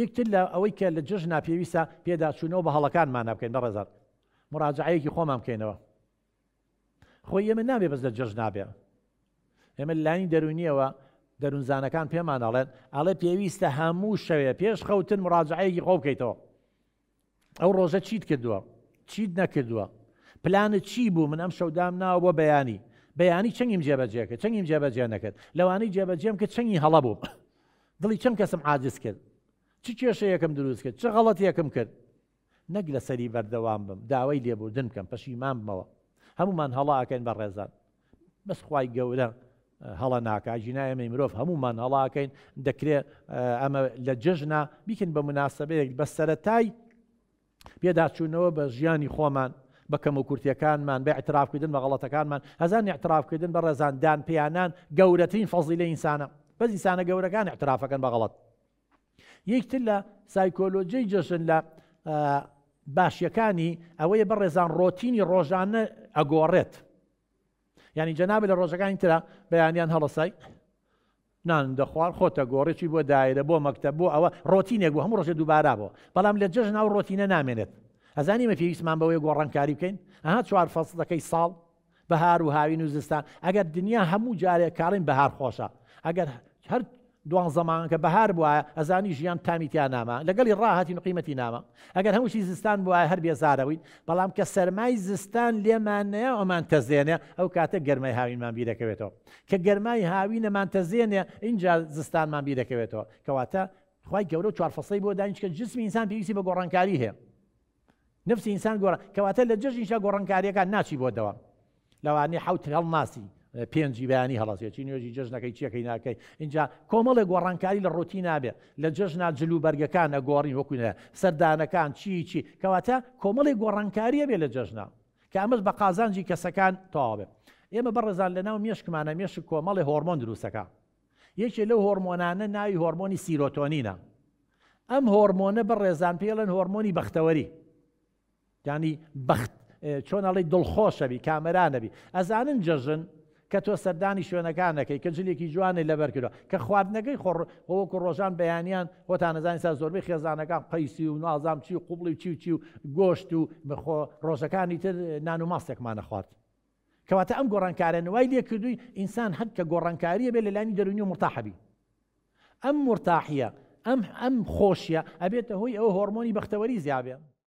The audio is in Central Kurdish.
یەکتر لە ئەوەی کە لە جژنا پێویستە پێداچوونەوە بە هەڵەکانمان بکەین بەڕێزان مراجعەیەکی خۆمان بکەینەوە خۆی ئێمە نابێ بەس لە جژ نابێ ئێمە لانی دەرونیەوە دەروونزانەکان پێمان ئەڵێن ئەڵێ پێویستە هەموو شەوێ پێش خەوتن مراجعەیەکی خۆ بکەیتەوە ئەو ڕۆژە چیت کردووە چیت نەکردووە پلانت چی بوو من ئەم شەودام ناوە بۆ بەیانی چەنگیم جێبەجێ کرد چەنگیم جێبەجێ نەکرد لەوانەی جێبەجێم کرد چەنگی هەڵە بوو دڵی چەند کەسم عاجز کرد چ کێشەیەکم دروست کرد چ غەڵەتیەکم کرد نەک لە سەری بەردەوام بم داوای لێبوردن بکەم پەشیمان بمەوە هەمومان هەڵا ئەکەین بە ڕێزان بەس خوای گەورە هەڵە ناکە ژینای ئێمەی مرۆڤ هەمومان هەڵاکەین دەکرێت ئەمە لە جژنا بیکن بە مناسبەیەک بە سەرەتای پێداچوونەوە بە ژیانی خۆمان بە کەم و کورتیەکانمان بە ئەعترافکردن بە غەڵەتەکانمان هەزان ئەعترافکردن بە ڕێزان دان پێیانان گەورەترین فەزیلە ئینسانە بەس ئینسانە گەورەکان ئەعترافەکەن بە غەڵەت یەکتر لە سایکۆلۆجیای جژن لە باشیەکانی ئەوەیە بە ڕێزان ڕۆتینی ڕۆژانە ئەگۆڕێت یعنی جەنابە لە ڕۆژەکانی ترە بەیانیان هەڵەسای نان دەخوار خۆتە گۆڕێکی بۆ دایرە بۆ مەکتەب بۆ ئەوە ڕۆتینێک بوو هەموو ڕۆژە دووبارا بۆ بەڵام لە جژن ئەو ڕۆتینە نامێنێت ئەزانی مە پێویستمان بەوەی گۆڕانکاری بکەین ئەها 4 فەسڵەکەی ساڵ بەهار و هاوین و زستان ئەگەر دنیا هەموو جارێک کاڕین بەهار خۆشە ئەگەر هەر دوان زەمان کە بەهار بووە ئەزانی ژیان تامیتیان نامە لەگەڵی ڕاهەتی و قیمەتی نامە ئەگەر هەمووشی زستان بووە هەر بێزارەوەین بەڵام کە سەرمای زستان لێمانەیە ئەومان تەزێنێ ئەو کاتە گەرمای هاوینمان بیرەکەوێتەوە کە گەرمای هاوینەمان تەزێنێ اینجا زستانمان بیرەکەوێتەوە کەواتە خوای گەورە 4 فەسڵی بۆ دانیش کە جسمی ئینسان پێویستی بە گۆڕانکاری هەیە نفسی ئینسان گۆڕان کەواتە لە جژنیشە گۆڕانکاریەکان ناچی بۆ دەوام لەوانەیە حوت هەڵناسی پێنجی بەیانی هەڵەسێتی نوێژی جژنەکەی چیەکەی ناکەی اینجا کۆمەڵێک گۆڕانکاری لە ڕۆتی نابێت لە جژنا جلو بەرگەکان ئەگۆڕین وەکوونە سەردانەکان چی کەواتە کۆمەڵێک گۆڕانکاریە بێ لە جژنا کە ئەمەش بە قازانجی کەسەکان تەواو بێ ئێمە بەڕێزان لەناو مێشکمانە مێشک کۆمەڵی هۆرمۆن دروستەکە یەکێ لەو هۆرمۆنانە ناوی هۆرمۆنی سیرۆتۆنینە ئەم هۆرمۆنە بەڕێزان پێڵێن هۆرمۆنی بەختەوەری یعنی بەخت چۆن ئەڵێ دڵخۆشەبی کامەرانەبی ئەزانن جژن کە تۆ سەردانی شوێنەکانەکەی کە جلێکی جوانی لەبەر کردوە کە خواردنەکەی خۆوەکو ڕۆژان بەیانیان خۆتان نەزانین سا زۆربەی خێزانەکان قەیسی و نازام چی و قوبڵی چی و گۆشت و بخۆ ڕۆژەکانی تر نان و ماستێکمانە خوارد کەواتە ئەم گۆڕانکارە نوای لێ کردووی ئینسان هەر کە گۆڕانکاریە بێ لەلانی دەرونی و مرتاحەبی ئەم مرتاحیە ئەم خۆشیە ئەبێتە هۆی ئەوە هۆرمۆنی بەختەوەری زیابێ